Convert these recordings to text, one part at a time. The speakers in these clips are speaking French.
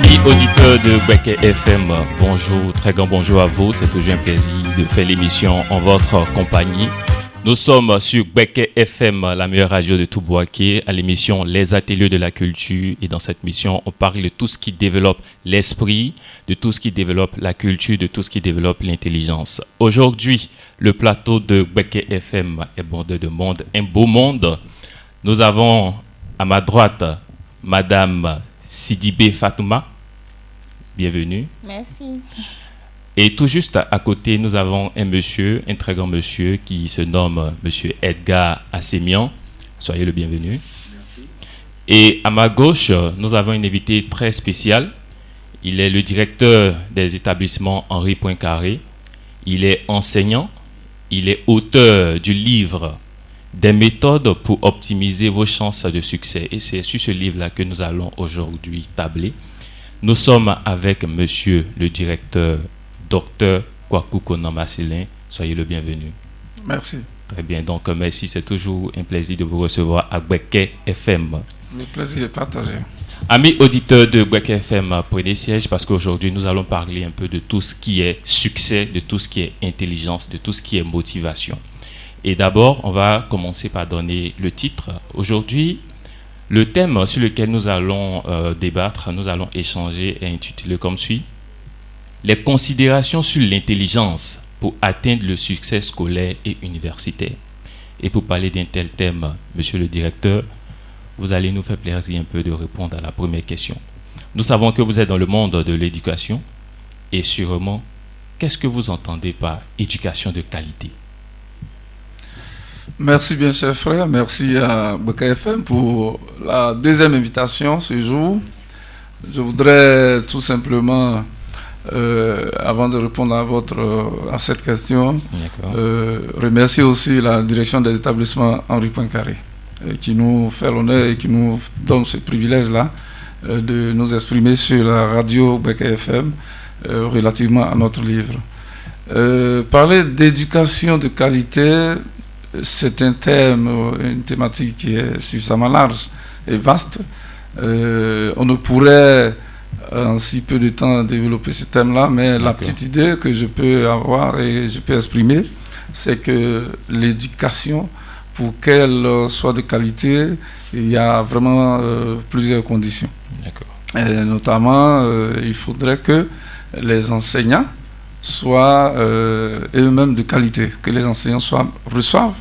Amis auditeurs de Bweke FM, bonjour, très grand bonjour à vous. C'est toujours un plaisir de faire l'émission en votre compagnie. Nous sommes sur Bweke FM, la meilleure radio de tout Bouaké, à l'émission Les Ateliers de la Culture. Et dans cette mission, on parle de tout ce qui développe l'esprit, de tout ce qui développe la culture, de tout ce qui développe l'intelligence. Aujourd'hui, le plateau de Bweke FM est bondé de monde, un beau monde. Nous avons à ma droite Madame Sidibé Fatouma. Bienvenue. Merci. Et tout juste à côté, nous avons un monsieur, un très grand monsieur qui se nomme Monsieur Edgar Assemian. Soyez le bienvenu. Merci. Et à ma gauche, nous avons un invité très spécial. Il est le directeur des établissements Henri Poincaré. Il est enseignant. Il est auteur du livre Des méthodes pour optimiser vos chances de succès. Et c'est sur ce livre-là que nous allons aujourd'hui tabler. Nous sommes avec monsieur le directeur Docteur Kwaku Konamasilin. Soyez le bienvenu. Merci. Très bien. Donc, merci. C'est toujours un plaisir de vous recevoir à Bweke FM. Le plaisir est partagé. Amis auditeurs de Bweke FM, prenez siège parce qu'aujourd'hui, nous allons parler un peu de tout ce qui est succès, de tout ce qui est intelligence, de tout ce qui est motivation. Et d'abord, on va commencer par donner le titre. Aujourd'hui, le thème sur lequel nous allons débattre, nous allons échanger est intitulé comme suit. Les considérations sur l'intelligence pour atteindre le succès scolaire et universitaire. Et pour parler d'un tel thème, monsieur le directeur, vous allez nous faire plaisir un peu de répondre à la première question. Nous savons que vous êtes dans le monde de l'éducation et sûrement, qu'est-ce que vous entendez par éducation de qualité? Merci bien, cher frère. Merci à Bweke FM pour la deuxième invitation ce jour. Je voudrais tout simplement, avant de répondre à cette question, remercier aussi la direction des établissements Henri Poincaré qui nous fait l'honneur et qui nous donne ce privilège-là de nous exprimer sur la radio Bweke FM relativement à notre livre. Parler d'éducation de qualité, c'est un thème, une thématique qui est suffisamment large et vaste. On ne pourrait en si peu de temps développer ce thème-là, mais la petite idée que je peux avoir et je peux exprimer, c'est que l'éducation, pour qu'elle soit de qualité, il y a vraiment plusieurs conditions. Et notamment, il faudrait que les enseignants soient eux-mêmes de qualité, que les enseignants reçoivent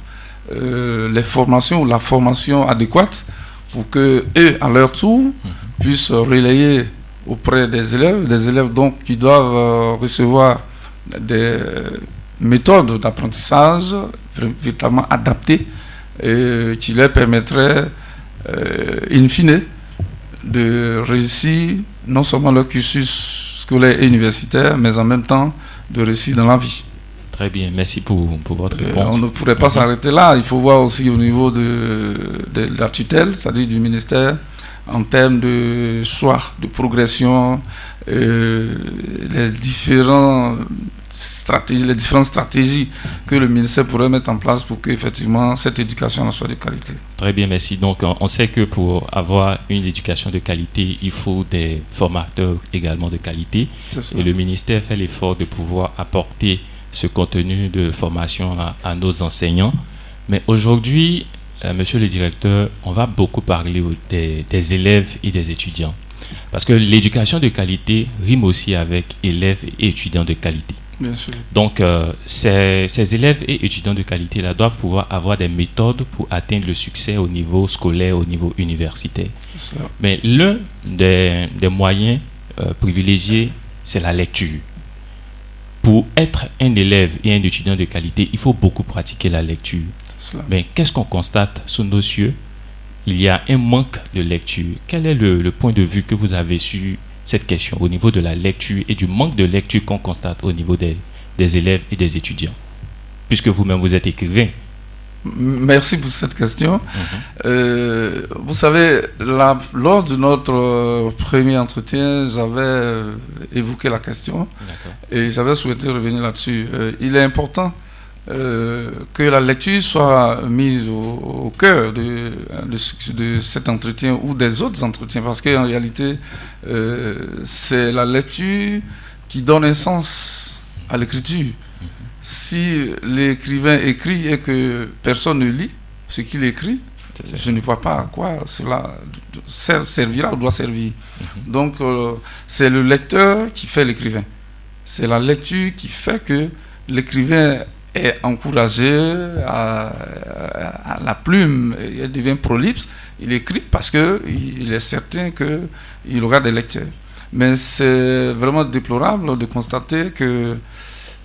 les formations ou la formation adéquate pour que eux, à leur tour, puissent relayer auprès des élèves donc qui doivent recevoir des méthodes d'apprentissage véritablement adaptées et qui leur permettraient, in fine, de réussir non seulement leur cursus scolaire et universitaire, mais en même temps de réussir dans la vie. Très bien, merci pour votre réponse. On ne pourrait pas s'arrêter là, il faut voir aussi au niveau de la tutelle, c'est-à-dire du ministère, en termes de choix, de progression, les différentes stratégies que le ministère pourrait mettre en place pour qu'effectivement cette éducation soit de qualité. Très bien, merci. Donc, on sait que pour avoir une éducation de qualité, il faut des formateurs également de qualité. Et le ministère fait l'effort de pouvoir apporter ce contenu de formation à nos enseignants. Mais aujourd'hui, monsieur le directeur, on va beaucoup parler des élèves et des étudiants. Parce que l'éducation de qualité rime aussi avec élèves et étudiants de qualité. Bien sûr. Donc, ces élèves et étudiants de qualité-là doivent pouvoir avoir des méthodes pour atteindre le succès au niveau scolaire, au niveau universitaire. Mais l'un des moyens privilégiés, c'est la lecture. Pour être un élève et un étudiant de qualité, il faut beaucoup pratiquer la lecture. Mais qu'est-ce qu'on constate sous nos cieux? Il y a un manque de lecture. Quel est le point de vue que vous avez sur cette question au niveau de la lecture et du manque de lecture qu'on constate au niveau des élèves et des étudiants? Puisque vous-même, vous êtes écrivain. Merci pour cette question. Vous savez, lors de notre premier entretien, j'avais évoqué la question et j'avais souhaité revenir là-dessus. Il est important que la lecture soit mise au cœur de cet entretien ou des autres entretiens, parce qu'en réalité, c'est la lecture qui donne un sens à l'écriture. Si l'écrivain écrit et que personne ne lit ce qu'il écrit, je ne vois pas à quoi cela servira ou doit servir. Donc, c'est le lecteur qui fait l'écrivain. C'est la lecture qui fait que l'écrivain est encouragé à la plume, il devient prolixe, il écrit parce qu'il est certain qu'il aura des lecteurs. Mais c'est vraiment déplorable de constater que,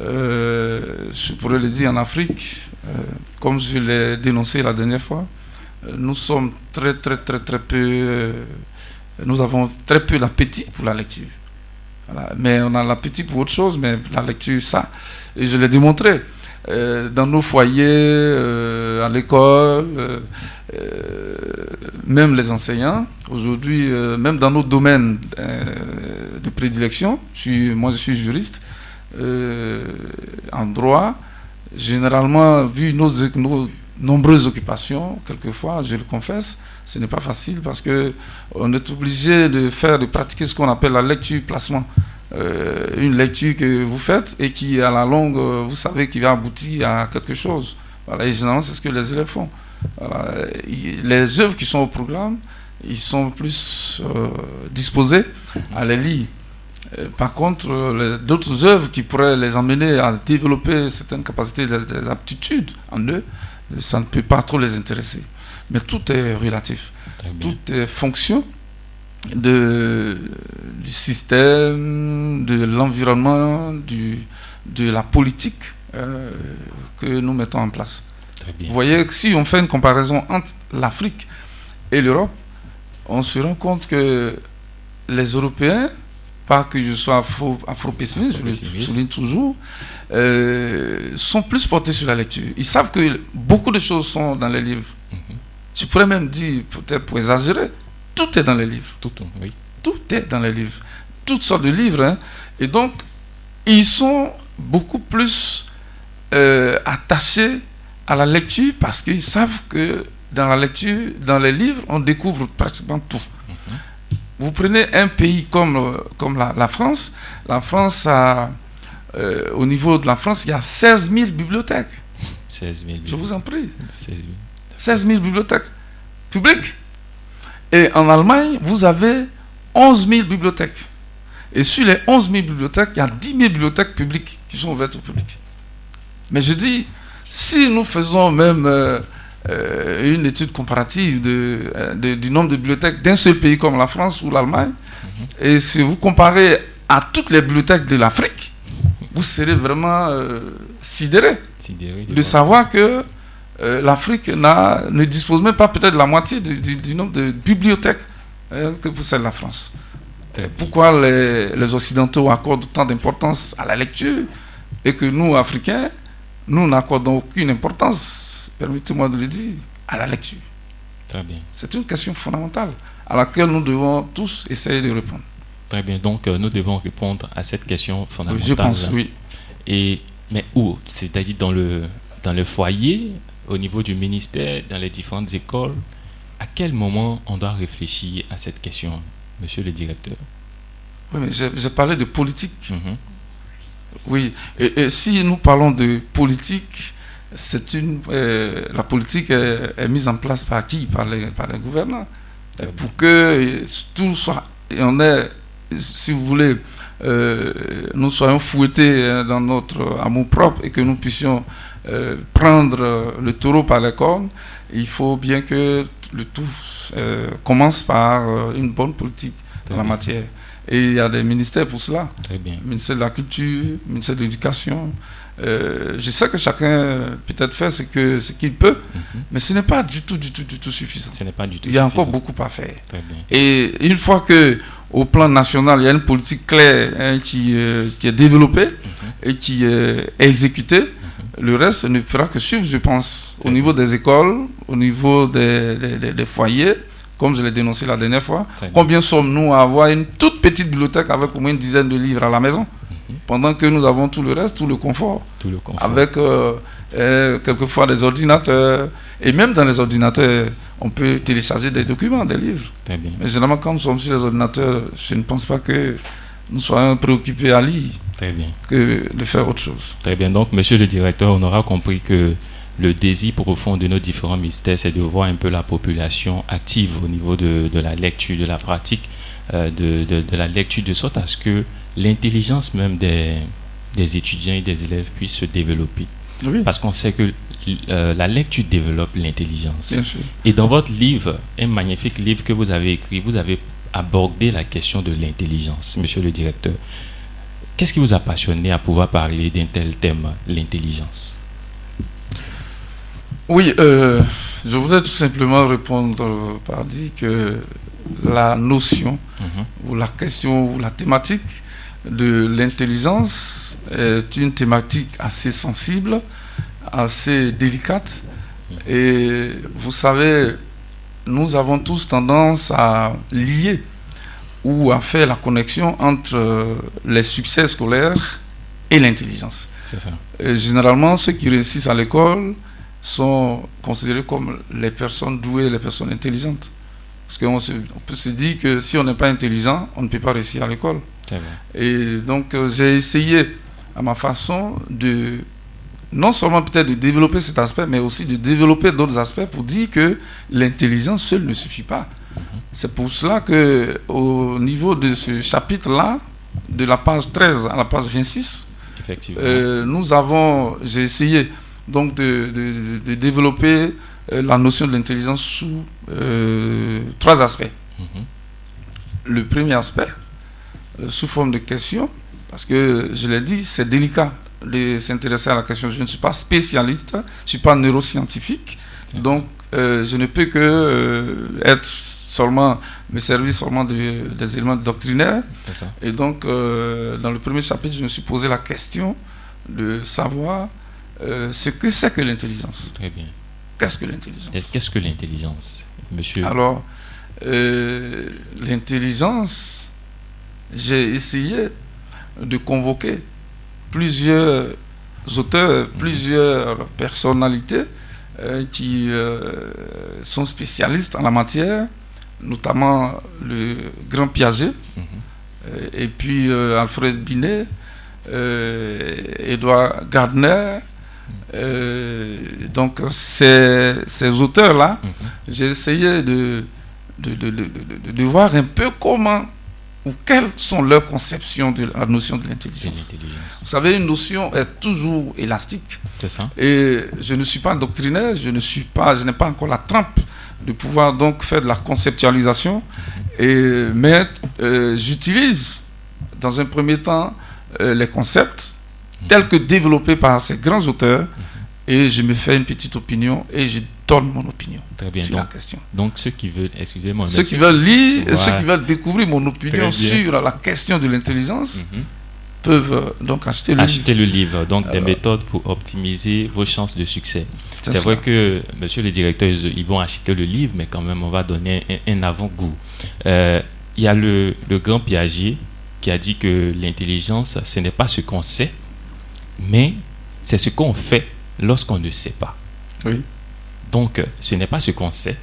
je pourrais le dire en Afrique, comme je l'ai dénoncé la dernière fois, nous sommes très peu, nous avons très peu d'appétit pour la lecture. Voilà. Mais on a l'appétit pour autre chose, mais la lecture, ça. Et je l'ai démontré. Dans nos foyers, à l'école, même les enseignants, aujourd'hui, même dans nos domaines de prédilection, moi je suis juriste, en droit, généralement, vu nos nombreuses occupations, quelquefois, je le confesse, ce n'est pas facile parce qu'on est obligé de pratiquer ce qu'on appelle la lecture-placement. Une lecture que vous faites et qui, à la longue, vous savez qu'il va aboutir à quelque chose. Voilà, et généralement, c'est ce que les élèves font. Voilà. Les œuvres qui sont au programme, ils sont plus disposés à les lire. Par contre, d'autres œuvres qui pourraient les emmener à développer certaines capacités, des aptitudes en eux, ça ne peut pas trop les intéresser. Mais tout est relatif. Tout est fonction du système, de l'environnement, de la politique que nous mettons en place. Vous voyez que si on fait une comparaison entre l'Afrique et l'Europe, on se rend compte que les Européens, pas que je sois afro-pessimiste, je le souligne toujours, sont plus portés sur la lecture. Ils savent que beaucoup de choses sont dans les livres. Je pourrais même dire, peut-être pour exagérer, tout est dans les livres. Tout est dans les livres. Toutes sortes de livres. Hein. Et donc, ils sont beaucoup plus attachés à la lecture parce qu'ils savent que dans la lecture, dans les livres, on découvre pratiquement tout. Vous prenez un pays comme la France. La France a, au niveau de la France, il y a 16 000 bibliothèques. 16 000 Je vous en prie. 16 000 bibliothèques publiques. Et en Allemagne, vous avez 11 000 bibliothèques. Et sur les 11 000 bibliothèques, il y a 10 000 bibliothèques publiques qui sont ouvertes au public. Mais je dis, si nous faisons même une étude comparative du nombre de bibliothèques d'un seul pays comme la France ou l'Allemagne, et si vous comparez à toutes les bibliothèques de l'Afrique, vous serez vraiment sidéré de savoir que l'Afrique ne dispose même pas peut-être de la moitié du nombre de bibliothèques que possède la France. Pourquoi les Occidentaux accordent tant d'importance à la lecture et que nous, Africains, nous n'accordons aucune importance, permettez-moi de le dire, à la lecture. Très bien. C'est une question fondamentale à laquelle nous devons tous essayer de répondre. Très bien. Donc, nous devons répondre à cette question fondamentale. Oui, je pense, oui. Mais où? C'est-à-dire dans le foyer, au niveau du ministère, dans les différentes écoles, à quel moment on doit réfléchir à cette question, monsieur le directeur? Oui, mais j'ai parlé de politique. Oui, et si nous parlons de politique, la politique est mise en place par qui? Par les gouvernants. Pour que tout soit, si vous voulez, nous soyons fouettés dans notre amour-propre et que nous puissions prendre le taureau par les cornes, il faut bien que le tout commence par une bonne politique en la matière. Et il y a des ministères pour cela. Très bien. Le ministère de la Culture, le ministère de l'Éducation. Je sais que chacun peut-être fait ce qu'il peut, mais ce n'est pas du tout suffisant. Ce n'est pas du tout il y a encore beaucoup à faire. Très bien. Et une fois qu'au plan national, il y a une politique claire qui est développée et qui est exécutée, le reste ne fera que suivre, je pense, au niveau des écoles, au niveau des foyers, comme je l'ai dénoncé la dernière fois. Combien sommes-nous à avoir une toute petite bibliothèque avec au moins une dizaine de livres à la maison? pendant que nous avons tout le reste, tout le confort. Avec quelquefois des ordinateurs. Et même dans les ordinateurs, on peut télécharger des documents, des livres. Très bien. Mais généralement, quand nous sommes sur les ordinateurs, je ne pense pas que nous soyons préoccupés à lire. Très bien. Que de faire autre chose. Très bien. Donc, monsieur le directeur, on aura compris que le désir profond de nos différents ministères, c'est de voir un peu la population active au niveau de la lecture, de la pratique, de la lecture, de sorte à ce que l'intelligence même des étudiants et des élèves puisse se développer. Oui. Parce qu'on sait que la lecture développe l'intelligence. Bien sûr. Et dans votre livre, un magnifique livre que vous avez écrit, vous avez abordé la question de l'intelligence, monsieur le directeur. Qu'est-ce qui vous a passionné à pouvoir parler d'un tel thème, l'intelligence? Oui, je voudrais tout simplement répondre par dire que la notion ou la question ou la thématique de l'intelligence est une thématique assez sensible, assez délicate. Et vous savez, nous avons tous tendance à lier ou à faire la connexion entre les succès scolaires et l'intelligence. C'est ça. Et généralement, ceux qui réussissent à l'école sont considérés comme les personnes douées, les personnes intelligentes. Parce qu'on peut se dire que si on n'est pas intelligent, on ne peut pas réussir à l'école. Et donc, j'ai essayé à ma façon de, non seulement peut-être de développer cet aspect, mais aussi de développer d'autres aspects pour dire que l'intelligence seule ne suffit pas. C'est pour cela qu'au niveau de ce chapitre-là, de la page 13 à la page 26, j'ai essayé donc de développer la notion de l'intelligence sous 3 aspects. Le premier aspect, sous forme de question, parce que je l'ai dit, c'est délicat de s'intéresser à la question. Je ne suis pas spécialiste, je ne suis pas neuroscientifique, donc je ne peux que me servir seulement des éléments doctrinaires. Et donc, dans le premier chapitre, je me suis posé la question de savoir ce que c'est que l'intelligence. Très bien. Qu'est-ce que l'intelligence? Qu'est-ce que l'intelligence, monsieur? Alors, l'intelligence, j'ai essayé de convoquer plusieurs auteurs, plusieurs personnalités qui sont spécialistes en la matière, notamment le grand Piaget, et puis Alfred Binet, Edward Gardner. Donc ces auteurs-là, j'ai essayé de voir un peu comment ou quelles sont leurs conceptions de la notion de l'intelligence. Vous savez, une notion est toujours élastique. C'est ça. Et je ne suis pas doctrinaire, je n'ai pas encore la trempe de pouvoir donc faire de la conceptualisation. Mais j'utilise dans un premier temps les concepts tels que développés par ces grands auteurs, et je me fais une petite opinion et je donne mon opinion sur la question. Donc ceux qui veulent, excusez-moi, ceux qui veulent lire, ceux qui veulent découvrir mon opinion sur la question de l'intelligence peuvent donc acheter le livre. Donc des méthodes pour optimiser vos chances de succès. C'est vrai que, monsieur le directeur, ils vont acheter le livre, mais quand même on va donner un avant-goût. Il y a le grand Piaget qui a dit que l'intelligence, ce n'est pas ce qu'on sait, mais c'est ce qu'on fait lorsqu'on ne sait pas. Oui. Donc, ce n'est pas ce qu'on sait,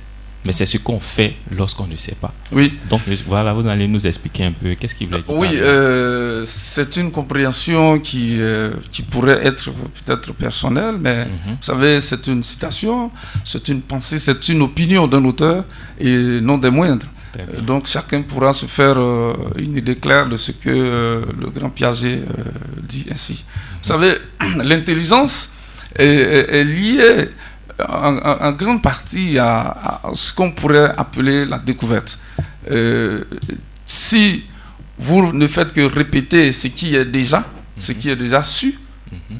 mais c'est ce qu'on fait lorsqu'on ne sait pas. Oui. Donc, voilà, vous allez nous expliquer un peu qu'est-ce qu'il voulait dire. Oui, c'est une compréhension qui pourrait être peut-être personnelle, mais vous savez, c'est une citation, c'est une pensée, c'est une opinion d'un auteur et non des moindres. Donc chacun pourra se faire une idée claire de ce que le grand Piaget dit ainsi. Vous savez, l'intelligence est liée en grande partie à ce qu'on pourrait appeler la découverte. Si vous ne faites que répéter ce qui est déjà su,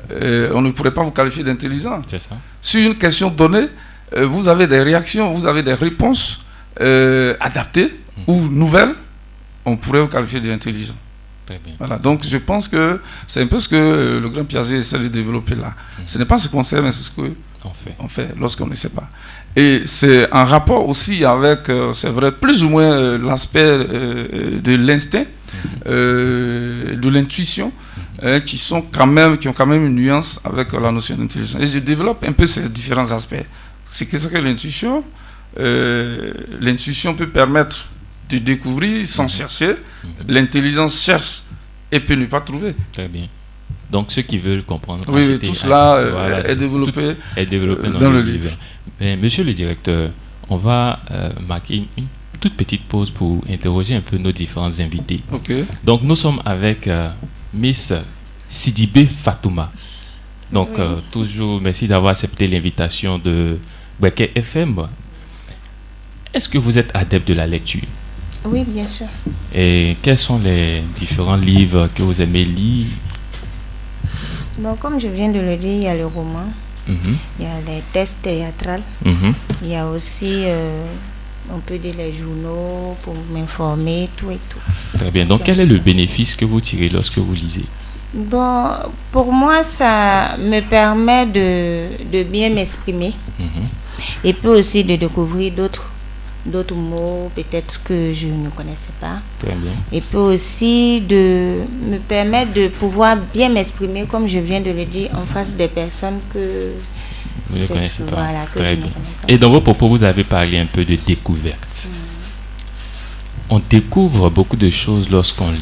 on ne pourrait pas vous qualifier d'intelligent. C'est ça. Sur une question donnée, vous avez des réactions, vous avez des réponses adaptées ou nouvelles, on pourrait vous qualifier d'intelligent. Voilà, donc je pense que c'est un peu ce que le grand Piaget essaie de développer là. Ce n'est pas ce qu'on sait, mais c'est ce qu'on fait lorsqu'on ne sait pas. Et c'est en rapport aussi avec, c'est vrai, plus ou moins l'aspect de l'instinct, de l'intuition, qui ont quand même une nuance avec la notion d'intelligence. Et je développe un peu ces différents aspects. C'est que l'intuition, l'intuition peut permettre de découvrir sans chercher. L'intelligence cherche et peut ne pas trouver. Très bien. Donc ceux qui veulent comprendre, oui, tout cela est développé dans le livre. Mais, monsieur le directeur, on va marquer une toute petite pause pour interroger un peu nos différents invités. Okay. Donc nous sommes avec Miss Sidibé Fatouma. Donc toujours merci d'avoir accepté l'invitation de Bweke FM. Est-ce que vous êtes adepte de la lecture? Oui, bien sûr. Et quels sont les différents livres que vous aimez lire? Bon, comme je viens de le dire, il y a le roman, il y a les tests théâtrales, il y a aussi, on peut dire, les journaux pour m'informer, tout et tout. Très bien. Donc, quel est le bénéfice que vous tirez lorsque vous lisez? Bon, pour moi, ça me permet de bien m'exprimer et puis aussi de découvrir d'autres mots peut-être que je ne connaissais pas. Très bien. Et puis aussi de me permettre de pouvoir bien m'exprimer, comme je viens de le dire, en face des personnes que vous ne connaissez pas. Voilà, que très je bien. ne connais pas. Et dans vos propos, vous avez parlé un peu de découverte. On découvre beaucoup de choses lorsqu'on lit.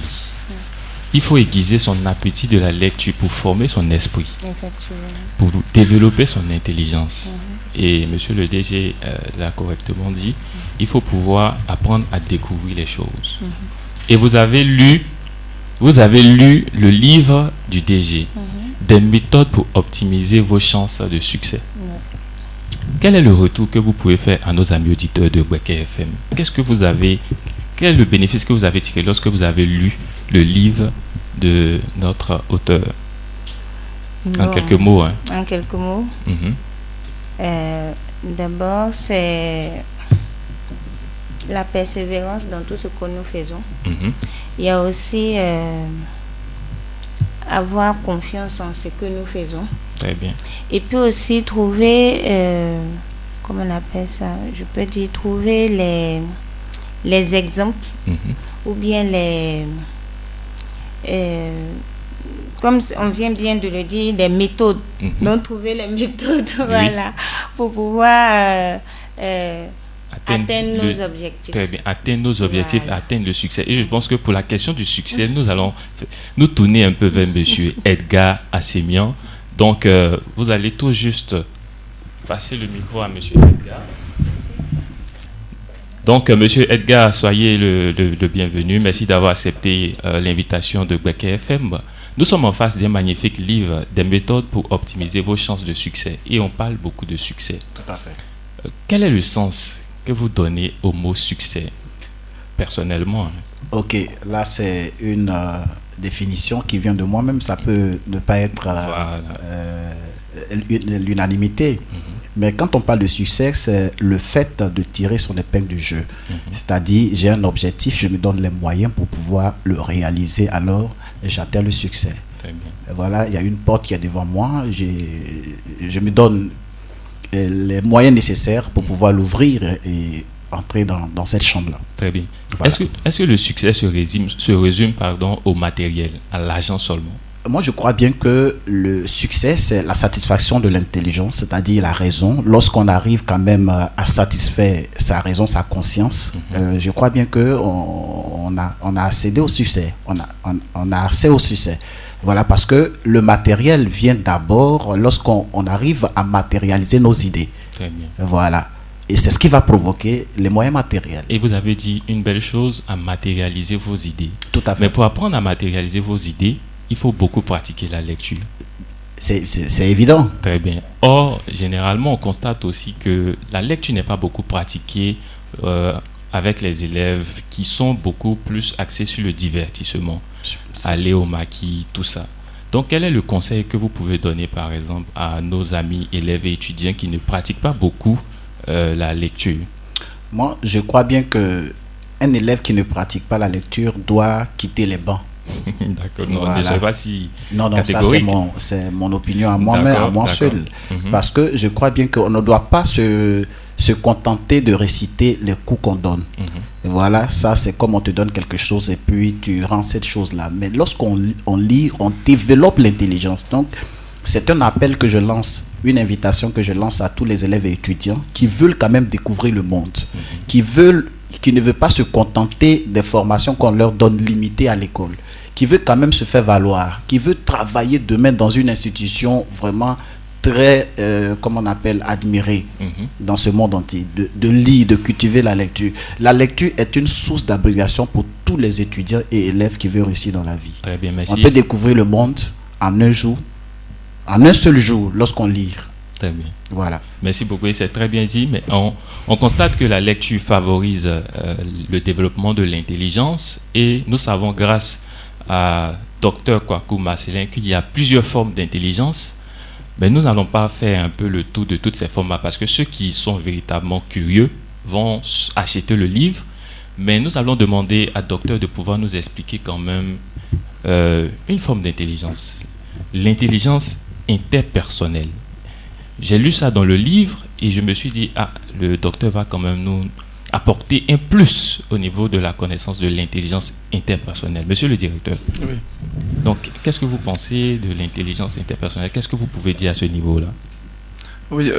Il faut aiguiser son appétit de la lecture pour former son esprit, pour développer son intelligence. Et monsieur le DG l'a correctement dit, il faut pouvoir apprendre à découvrir les choses. Et vous avez lu le livre du DG, des méthodes pour optimiser vos chances de succès. Quel est le retour que vous pouvez faire à nos amis auditeurs de Bweke FM? Quel est le bénéfice que vous avez tiré lorsque vous avez lu le livre de notre auteur? Bon, en quelques mots. Hein. En quelques mots. D'abord, c'est la persévérance dans tout ce que nous faisons. Il y a aussi avoir confiance en ce que nous faisons. Très bien. Et puis aussi trouver, comment on appelle ça? Je peux dire trouver les exemples ou bien comme on vient bien de le dire, des méthodes. Donc trouver les méthodes voilà, pour pouvoir atteindre nos objectifs. Très bien, atteindre nos objectifs, atteindre le succès. Et je pense que pour la question du succès, nous allons nous tourner un peu vers monsieur Edgar Assemian. Donc, vous allez tout juste passer le micro à monsieur Edgar. Donc, monsieur Edgar, soyez le bienvenu. Merci d'avoir accepté l'invitation de Bweke FM. Nous sommes en face d'un magnifique livre, des méthodes pour optimiser vos chances de succès. Et on parle beaucoup de succès. Tout à fait. Quel est le sens que vous donnez au mot succès, personnellement? Ok, là c'est une définition qui vient de moi-même. Ça peut ne pas être l'unanimité. Mais quand on parle de succès, c'est le fait de tirer son épingle du jeu. C'est-à-dire, j'ai un objectif, je me donne les moyens pour pouvoir le réaliser, alors j'atteins le succès. Très bien. Et voilà, il y a une porte qui est devant moi, je me donne les moyens nécessaires pour pouvoir l'ouvrir et entrer dans cette chambre-là. Très bien. Voilà. Est-ce que le succès se résume au matériel, à l'argent seulement? Moi, je crois bien que le succès, c'est la satisfaction de l'intelligence, c'est-à-dire la raison. Lorsqu'on arrive quand même à satisfaire sa raison, sa conscience, je crois bien qu'on a accédé au succès. On a accès au succès. Voilà, parce que le matériel vient d'abord lorsqu'on arrive à matérialiser nos idées. Très bien. Voilà. Et c'est ce qui va provoquer les moyens matériels. Et vous avez dit une belle chose, à matérialiser vos idées. Tout à fait. Mais pour apprendre à matérialiser vos idées, il faut beaucoup pratiquer la lecture. C'est évident. Très bien. Or, généralement, on constate aussi que la lecture n'est pas beaucoup pratiquée avec les élèves qui sont beaucoup plus axés sur le divertissement, aller au maquis, tout ça. Donc, quel est le conseil que vous pouvez donner, par exemple, à nos amis élèves et étudiants qui ne pratiquent pas beaucoup la lecture? Moi, je crois bien qu'un élève qui ne pratique pas la lecture doit quitter les bancs. D'accord, non, voilà. Je ne sais pas si non, ça c'est mon opinion à moi, mais à moi seul. Mm-hmm. Parce que je crois bien qu'on ne doit pas se se contenter de réciter les coups qu'on donne. Et voilà, ça c'est comme on te donne quelque chose et puis tu rends cette chose-là. Mais lorsqu'on lit, on développe l'intelligence. Donc, c'est un appel que je lance, une invitation que je lance à tous les élèves et étudiants qui veulent quand même découvrir le monde, qui ne veulent pas se contenter des formations qu'on leur donne limitées à l'école, qui veulent quand même se faire valoir, qui veulent travailler demain dans une institution vraiment très, comment on appelle, admirée dans ce monde entier, de lire, de cultiver la lecture. La lecture est une source d'abréviation pour tous les étudiants et élèves qui veulent réussir dans la vie. Très bien, merci. On peut découvrir le monde en un jour, en un seul jour, lorsqu'on lit. Très bien. Voilà. Merci beaucoup, c'est très bien dit. Mais on constate que la lecture favorise le développement de l'intelligence et nous savons grâce à Dr Kwaku Marcelin qu'il y a plusieurs formes d'intelligence. Mais nous n'allons pas faire un peu le tour de toutes ces formes parce que ceux qui sont véritablement curieux vont acheter le livre. Mais nous allons demander à Docteur de pouvoir nous expliquer quand même une forme d'intelligence. L'intelligence interpersonnelle. J'ai lu ça dans le livre et je me suis dit, le docteur va quand même nous apporter un plus au niveau de la connaissance de l'intelligence interpersonnelle. Monsieur le directeur, oui. Donc, qu'est-ce que vous pensez de l'intelligence interpersonnelle? Qu'est-ce que vous pouvez dire à ce niveau-là? Oui,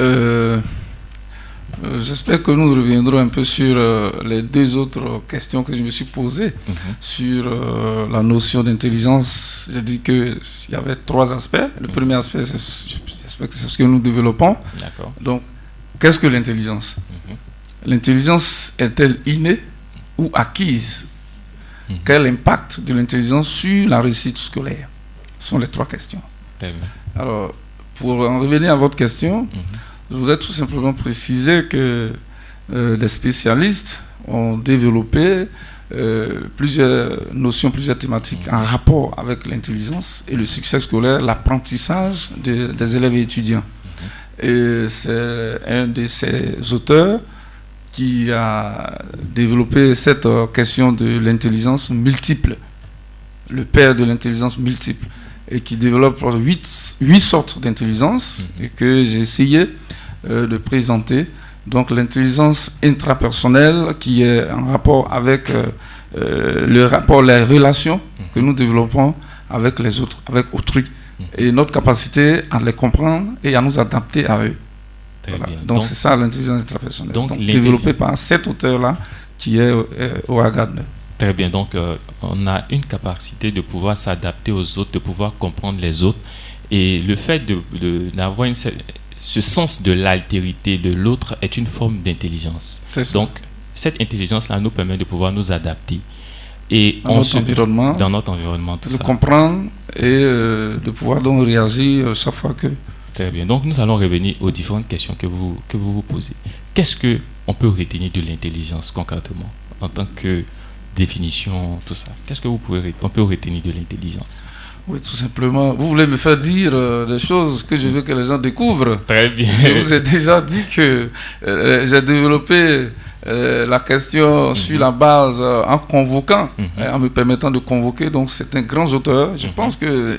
j'espère que nous reviendrons un peu sur les deux autres questions que je me suis posées sur la notion d'intelligence. J'ai dit qu'il y avait trois aspects. Le premier aspect, j'espère que c'est ce que nous développons. D'accord. Donc, qu'est-ce que l'intelligence? L'intelligence est-elle innée ou acquise? Quel impact de l'intelligence sur la réussite scolaire? Ce sont les trois questions. Très bien. Alors, pour en revenir à votre question, je voudrais tout simplement préciser que les spécialistes ont développé plusieurs notions, plusieurs thématiques en rapport avec l'intelligence et le succès scolaire, l'apprentissage des élèves et étudiants. Et c'est un de ces auteurs qui a développé cette question de l'intelligence multiple, le père de l'intelligence multiple, et qui développe 8 sortes d'intelligence et que j'ai essayé de présenter. Donc l'intelligence intrapersonnelle qui est en rapport avec les relations que nous développons avec les autres, avec autrui, et notre capacité à les comprendre et à nous adapter à eux. Voilà. Donc c'est ça l'intelligence intrapersonnelle. Donc développée par cet auteur-là qui est Howard Gardner. Très bien, donc on a une capacité de pouvoir s'adapter aux autres, de pouvoir comprendre les autres. Et le fait d'avoir ce sens de l'altérité de l'autre est une forme d'intelligence. Donc cette intelligence-là nous permet de pouvoir nous adapter. Et dans notre environnement, tout de ça. comprendre et de pouvoir donc réagir chaque fois que... Très bien, donc nous allons revenir aux différentes questions que vous posez. Qu'est-ce qu'on peut retenir de l'intelligence concrètement en tant que définition, tout ça? Qu'est-ce que on peut retenir de l'intelligence? Oui, tout simplement. Vous voulez me faire dire des choses que je veux que les gens découvrent. Très bien. Je vous ai déjà dit que j'ai développé la question sur la base en convoquant, en me permettant de convoquer. Donc c'est un grand auteur. Je pense que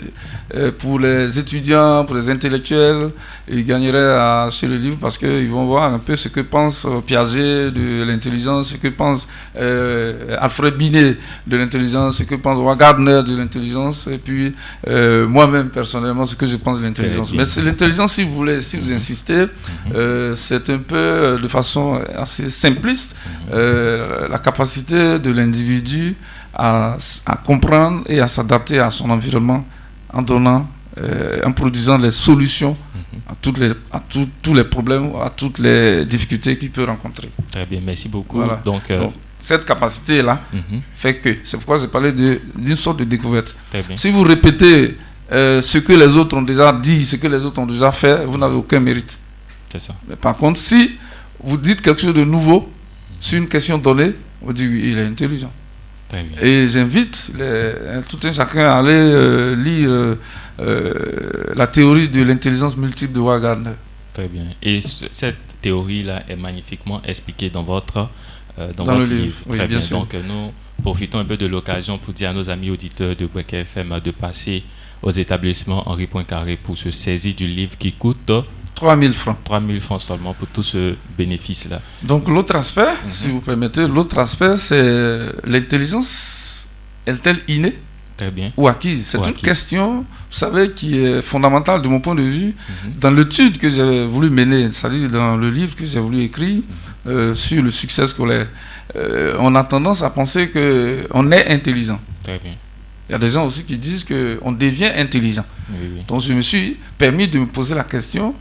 pour les étudiants, pour les intellectuels, ils gagneraient à acheter le livre parce qu'ils vont voir un peu ce que pense Piaget de l'intelligence, ce que pense Alfred Binet de l'intelligence, ce que pense Howard Gardner de l'intelligence, et puis moi-même personnellement ce que je pense de l'intelligence. Mais c'est l'intelligence, si vous voulez, si vous insistez, c'est un peu de façon assez simpliste. La capacité de l'individu à comprendre et à s'adapter à son environnement en produisant les solutions à tous les problèmes, à toutes les difficultés qu'il peut rencontrer. Très bien, merci beaucoup. Voilà. Donc, cette capacité-là fait que, c'est pourquoi j'ai parlé d'une sorte de découverte. Si vous répétez ce que les autres ont déjà dit, ce que les autres ont déjà fait, vous n'avez aucun mérite. C'est ça. Mais par contre, si vous dites quelque chose de nouveau sur une question donnée, on dit oui, il est intelligent. Très bien. Et j'invite tout un chacun à aller lire la théorie de l'intelligence multiple de Howard Gardner. Très bien. Et cette théorie-là est magnifiquement expliquée dans votre livre. Oui, très bien. Sûr. Donc nous profitons un peu de l'occasion pour dire à nos amis auditeurs de Break FM de passer aux établissements Henri Poincaré pour se saisir du livre qui coûte 3 000 francs. 3 000 francs seulement pour tout ce bénéfice-là. Donc l'autre aspect, si vous permettez, l'autre aspect, c'est l'intelligence est-elle innée ou acquise? C'est une question, vous savez, qui est fondamentale de mon point de vue dans l'étude que j'ai voulu mener, c'est-à-dire dans le livre que j'ai voulu écrire sur le succès scolaire. On a tendance à penser qu'on est intelligent. Très bien. Il y a des gens aussi qui disent qu'on devient intelligent. Oui. Donc je me suis permis de me poser la question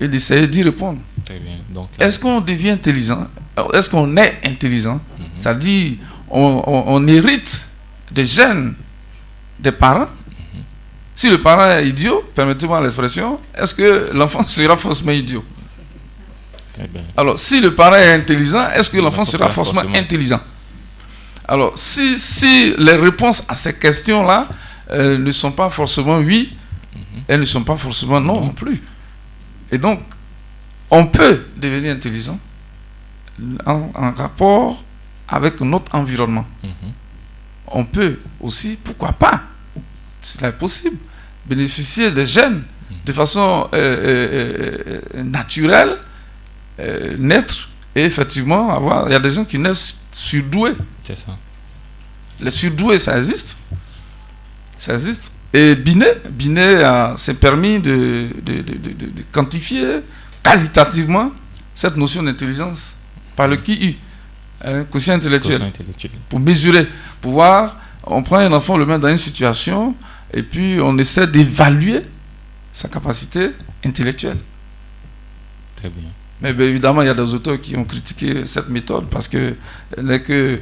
et d'essayer d'y répondre. Très bien. Donc, est-ce qu'on devient intelligent? Est-ce qu'on est intelligent? C'est-à-dire on hérite des gènes des parents. Si le parent est idiot, permettez-moi l'expression, est-ce que l'enfant sera forcément idiot? Très bien. Alors, si le parent est intelligent, est-ce que l'enfant sera forcément intelligent? Alors, si les réponses à ces questions-là ne sont pas forcément oui, elles ne sont pas forcément non plus. Et donc, on peut devenir intelligent en rapport avec notre environnement. On peut aussi, pourquoi pas, c'est possible, bénéficier des gènes de façon naturelle, naître et effectivement avoir. Il y a des gens qui naissent surdoués. C'est ça. Les surdoués, ça existe. Ça existe. Et Binet s'est permis de quantifier qualitativement cette notion d'intelligence par le QI, quotient intellectuel. Pour mesurer, pour voir, on prend un enfant, on le met dans une situation et puis on essaie d'évaluer sa capacité intellectuelle. Très bien. Mais bien évidemment, il y a des auteurs qui ont critiqué cette méthode parce qu'elle n'est que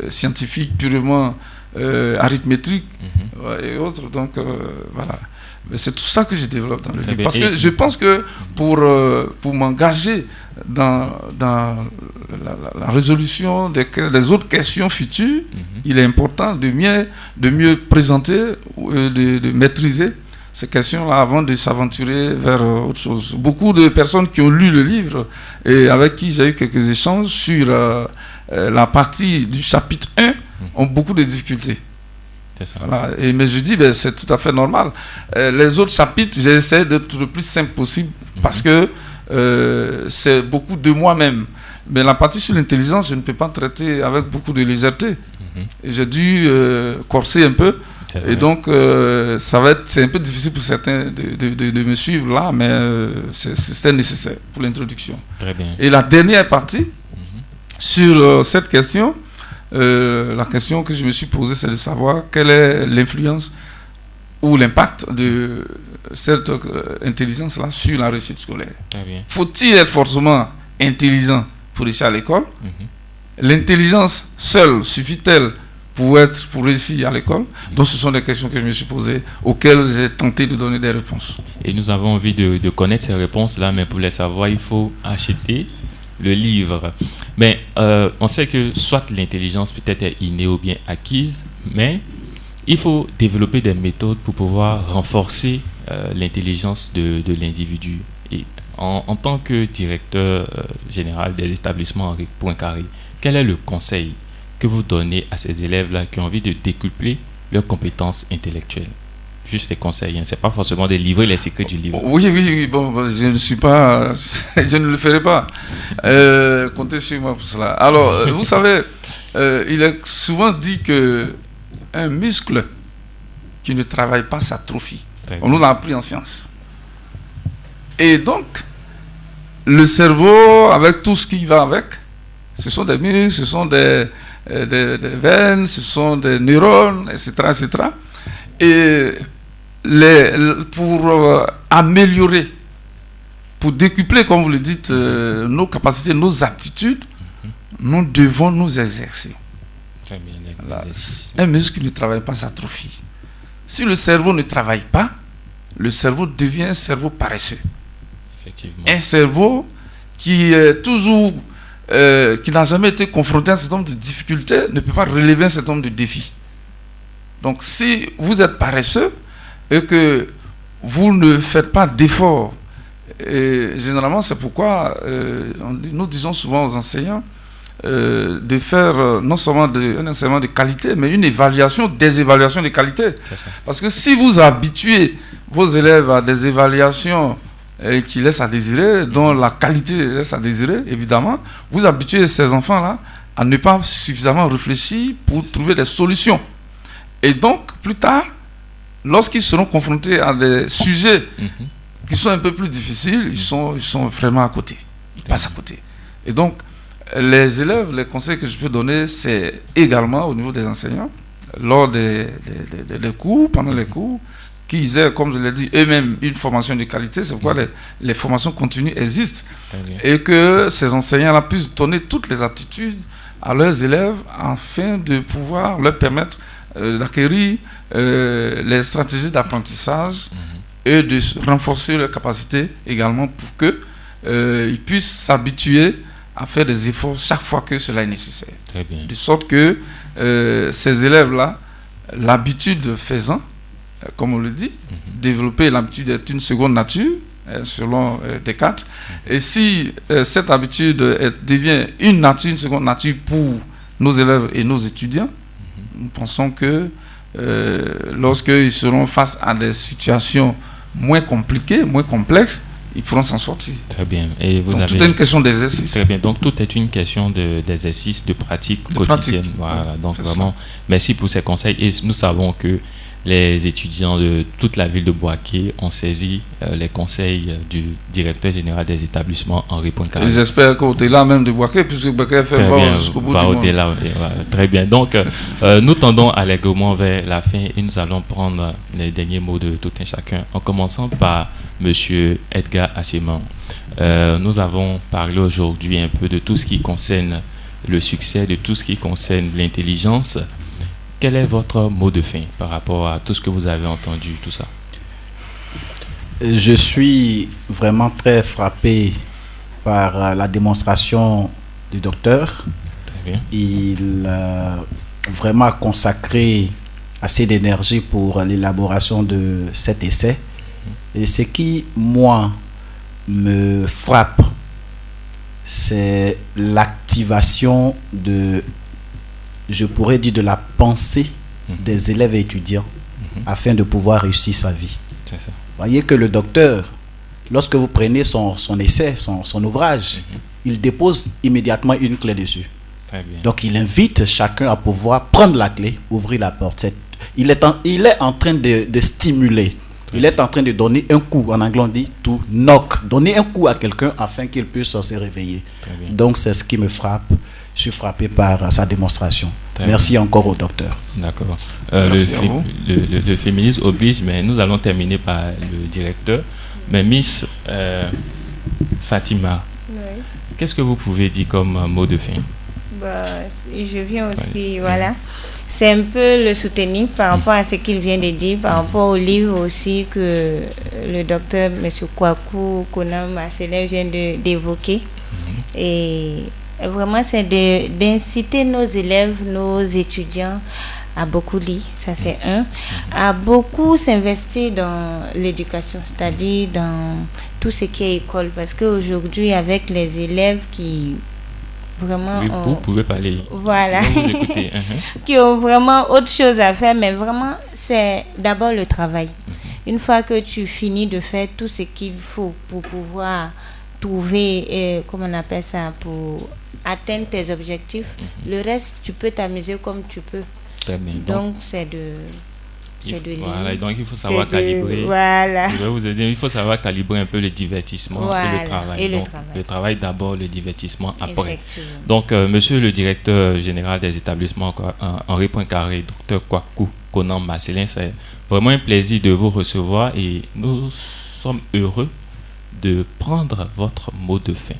scientifique, purement arithmétique et autres. Donc voilà. Mais c'est tout ça que je développe dans le livre. Parce que je pense que pour m'engager dans la résolution des autres questions futures, il est important de mieux présenter, de maîtriser ces questions-là avant de s'aventurer vers autre chose. Beaucoup de personnes qui ont lu le livre et avec qui j'ai eu quelques échanges sur la partie du chapitre 1 ont beaucoup de difficultés. Voilà. Mais je dis, c'est tout à fait normal. Les autres chapitres, j'ai essayé d'être le plus simple possible parce que c'est beaucoup de moi-même. Mais la partie sur l'intelligence, je ne peux pas traiter avec beaucoup de légèreté. Et j'ai dû corser un peu. Et donc, c'est un peu difficile pour certains de me suivre là, mais c'était nécessaire pour l'introduction. Très bien. Et la dernière partie, sur cette question, la question que je me suis posée, c'est de savoir quelle est l'influence ou l'impact de cette intelligence-là sur la réussite scolaire. Faut-il être forcément intelligent pour réussir à l'école? L'intelligence seule suffit-elle pour réussir à l'école? Donc ce sont des questions que je me suis posées, auxquelles j'ai tenté de donner des réponses. Et nous avons envie de connaître ces réponses-là, mais pour les savoir, il faut acheter le livre. Mais on sait que soit l'intelligence peut-être est innée ou bien acquise, mais il faut développer des méthodes pour pouvoir renforcer l'intelligence de l'individu. Et en tant que directeur général des établissements Henri Poincaré, quel est le conseil que vous donnez à ces élèves-là qui ont envie de décupler leurs compétences intellectuelles? Juste des conseils, ce n'est pas forcément de livrer les secrets du livre. Oui, bon, je ne le ferai pas. Comptez sur moi pour cela. Alors, vous savez, il est souvent dit qu'un muscle qui ne travaille pas s'atrophie. On nous l'a appris en sciences. Et donc, le cerveau, avec tout ce qui va avec, ce sont des muscles, ce sont des veines, ce sont des neurones, etc. etc. Et pour améliorer, pour décupler, comme vous le dites, nos capacités, nos aptitudes, nous devons nous exercer. Très bien, un muscle qui ne travaille pas s'atrophie. Si le cerveau ne travaille pas, le cerveau devient un cerveau paresseux. Effectivement. Un cerveau qui est toujours, qui n'a jamais été confronté à un certain nombre de difficultés, ne peut pas relever un certain nombre de défis. Donc, si vous êtes paresseux et que vous ne faites pas d'efforts, et généralement, c'est pourquoi nous disons souvent aux enseignants de faire non seulement un enseignement de qualité, mais une évaluation, des évaluations de qualité. Parce que si vous habituez vos élèves à des évaluations qui laisse à désirer, dont la qualité laisse à désirer, évidemment, vous habituez ces enfants-là à ne pas suffisamment réfléchir pour trouver des solutions. Et donc, plus tard, lorsqu'ils seront confrontés à des sujets qui sont un peu plus difficiles, ils sont vraiment à côté. Ils passent à côté. Et donc, les élèves, les conseils que je peux donner, c'est également au niveau des enseignants, lors des cours, pendant les cours, qu'ils aient, comme je l'ai dit, eux-mêmes une formation de qualité. C'est pourquoi les formations continues existent. Et que ces enseignants-là puissent donner toutes les aptitudes à leurs élèves afin de pouvoir leur permettre d'acquérir les stratégies d'apprentissage et de renforcer leurs capacités également pour qu'ils puissent s'habituer à faire des efforts chaque fois que cela est nécessaire. Très bien. De sorte que ces élèves-là, l'habitude faisant, comme on le dit, développer l'habitude est une seconde nature, selon Descartes. Et si cette habitude devient une seconde nature pour nos élèves et nos étudiants, nous pensons que lorsqu'ils seront face à des situations moins compliquées, moins complexes, ils pourront s'en sortir. Très bien. Et donc, tout est une question d'exercice. Très bien. Donc, tout est une question d'exercice, de pratique quotidienne. Voilà. Donc, vraiment, merci pour ces conseils. Et nous savons que les étudiants de toute la ville de Bouaké ont saisi les conseils du directeur général des établissements, Henri Poincaré. J'espère qu'au-delà même de Bouaké, puisque Bouaké fait va jusqu'au bout du monde. Voilà, très bien. Donc, nous tendons allègrement vers la fin et nous allons prendre les derniers mots de tout un chacun, en commençant par M. Edgar Asseman. Nous avons parlé aujourd'hui un peu de tout ce qui concerne le succès, de tout ce qui concerne l'intelligence. Quel est votre mot de fin par rapport à tout ce que vous avez entendu, tout ça? Je suis vraiment très frappé par la démonstration du docteur. Très bien. Il a vraiment consacré assez d'énergie pour l'élaboration de cet essai. Et ce qui, moi, me frappe, c'est l'activation je pourrais dire, de la pensée des élèves et étudiants afin de pouvoir réussir sa vie. C'est ça. Voyez que le docteur, lorsque vous prenez son essai, son ouvrage, il dépose immédiatement une clé dessus. Très bien. Donc il invite chacun à pouvoir prendre la clé, ouvrir la porte. Il est en train de stimuler. Il est en train de donner un coup, en anglais on dit to knock, donner un coup à quelqu'un afin qu'il puisse se réveiller. Donc c'est ce qui me frappe. Je suis frappé par sa démonstration. Merci encore au docteur. D'accord. Le féminisme oblige, mais nous allons terminer par le directeur. Mais Miss Fatima, qu'est-ce que vous pouvez dire comme mot de fin? Je viens aussi, voilà. C'est un peu le soutenir par rapport à ce qu'il vient de dire, par rapport au livre aussi que le docteur M. Kwaku Konam Marcelin vient d'évoquer. Et vraiment, c'est d'inciter nos élèves, nos étudiants à beaucoup lire, ça c'est un, à beaucoup s'investir dans l'éducation, c'est-à-dire dans tout ce qui est école, parce qu'aujourd'hui, avec les élèves qui vraiment vous pouvez parler. Voilà. Vous écoutez. Qui ont vraiment autre chose à faire, mais vraiment, c'est d'abord le travail. Une fois que tu finis de faire tout ce qu'il faut pour pouvoir trouver, comment on appelle ça, pour atteindre tes objectifs, le reste, tu peux t'amuser comme tu peux. Très bien. Donc, c'est de lire. Voilà, donc il faut savoir calibrer. Voilà. Je vais vous aider. Il faut savoir calibrer un peu le divertissement et le travail. Le travail d'abord, le divertissement après. Donc, monsieur le directeur général des établissements, Henri Poincaré, docteur Kwaku Konam Marcelin, c'est vraiment un plaisir de vous recevoir et nous sommes heureux de prendre votre mot de fin.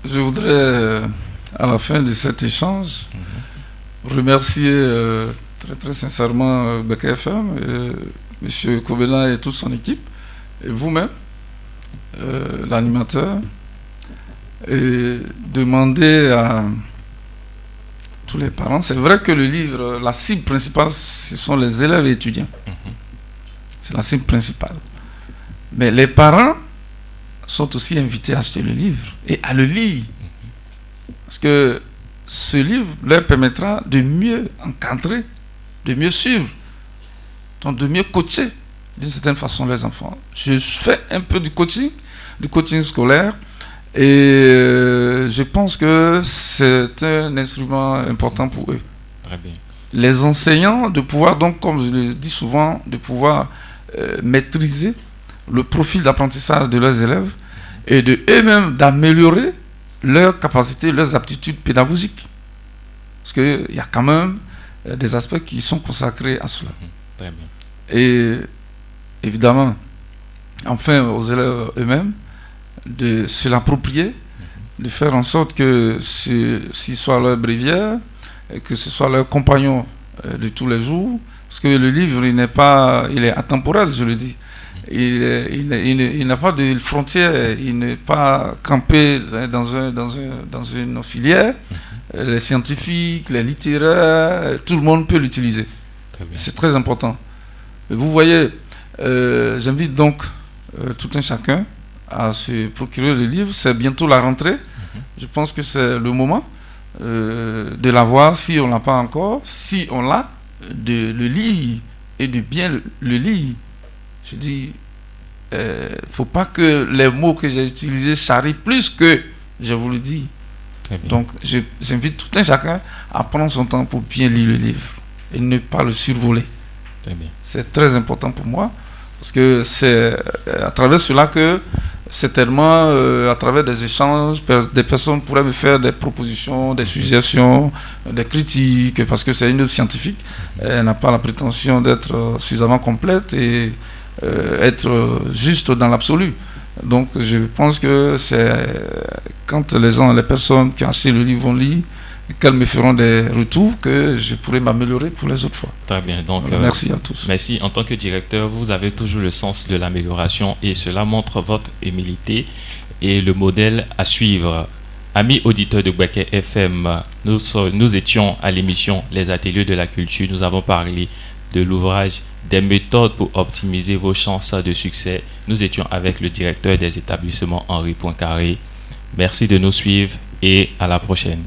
Je voudrais, à la fin de cet échange, remercier très très sincèrement BKFM, M. Kobela et toute son équipe, et vous-même, l'animateur, et demander à tous les parents. C'est vrai que le livre, la cible principale, ce sont les élèves et étudiants. C'est la cible principale. Mais les parents sont aussi invités à acheter le livre et à le lire. Parce que ce livre leur permettra de mieux encadrer, de mieux suivre, donc de mieux coacher d'une certaine façon les enfants. Je fais un peu du coaching scolaire, et je pense que c'est un instrument important pour eux. Très bien. Les enseignants, de pouvoir donc, comme je le dis souvent, de pouvoir maîtriser le profil d'apprentissage de leurs élèves et de eux-mêmes d'améliorer leurs capacités, leurs aptitudes pédagogiques. Parce qu'il y a quand même des aspects qui sont consacrés à cela. Très bien. Et évidemment, enfin aux élèves eux-mêmes, de se l'approprier, de faire en sorte que ce soit leur bréviaire, que ce soit leur compagnon de tous les jours, parce que le livre, il est atemporel, je le dis. Il n'a pas de frontières, il n'est pas campé dans une filière. Les scientifiques, les littéraires, tout le monde peut l'utiliser. C'est très important. Et vous voyez, j'invite donc tout un chacun à se procurer le livre. C'est bientôt la rentrée. Je pense que c'est le moment de l'avoir, si on ne l'a pas encore. Si on l'a, de le lire et de bien le lire. Je dis, il ne faut pas que les mots que j'ai utilisés charrient plus que je vous le dis. Donc, j'invite tout un chacun à prendre son temps pour bien lire le livre et ne pas le survoler. C'est très important pour moi, parce que c'est à travers cela que certainement, à travers des échanges, des personnes pourraient me faire des propositions, des suggestions, des critiques, parce que c'est une œuvre scientifique. Elle n'a pas la prétention d'être suffisamment complète et être juste dans l'absolu. Donc je pense que c'est quand les personnes qui ont acheté le livre vont lire, qu'elles me feront des retours, que je pourrai m'améliorer pour les autres fois. Très bien. Donc, merci à tous. Merci. En tant que directeur, vous avez toujours le sens de l'amélioration et cela montre votre humilité et le modèle à suivre. Amis auditeurs de Bouaké FM, nous étions à l'émission Les Ateliers de la Culture. Nous avons parlé de l'ouvrage Des méthodes pour optimiser vos chances de succès. Nous étions avec le directeur des établissements Henri Poincaré. Merci de nous suivre et à la prochaine.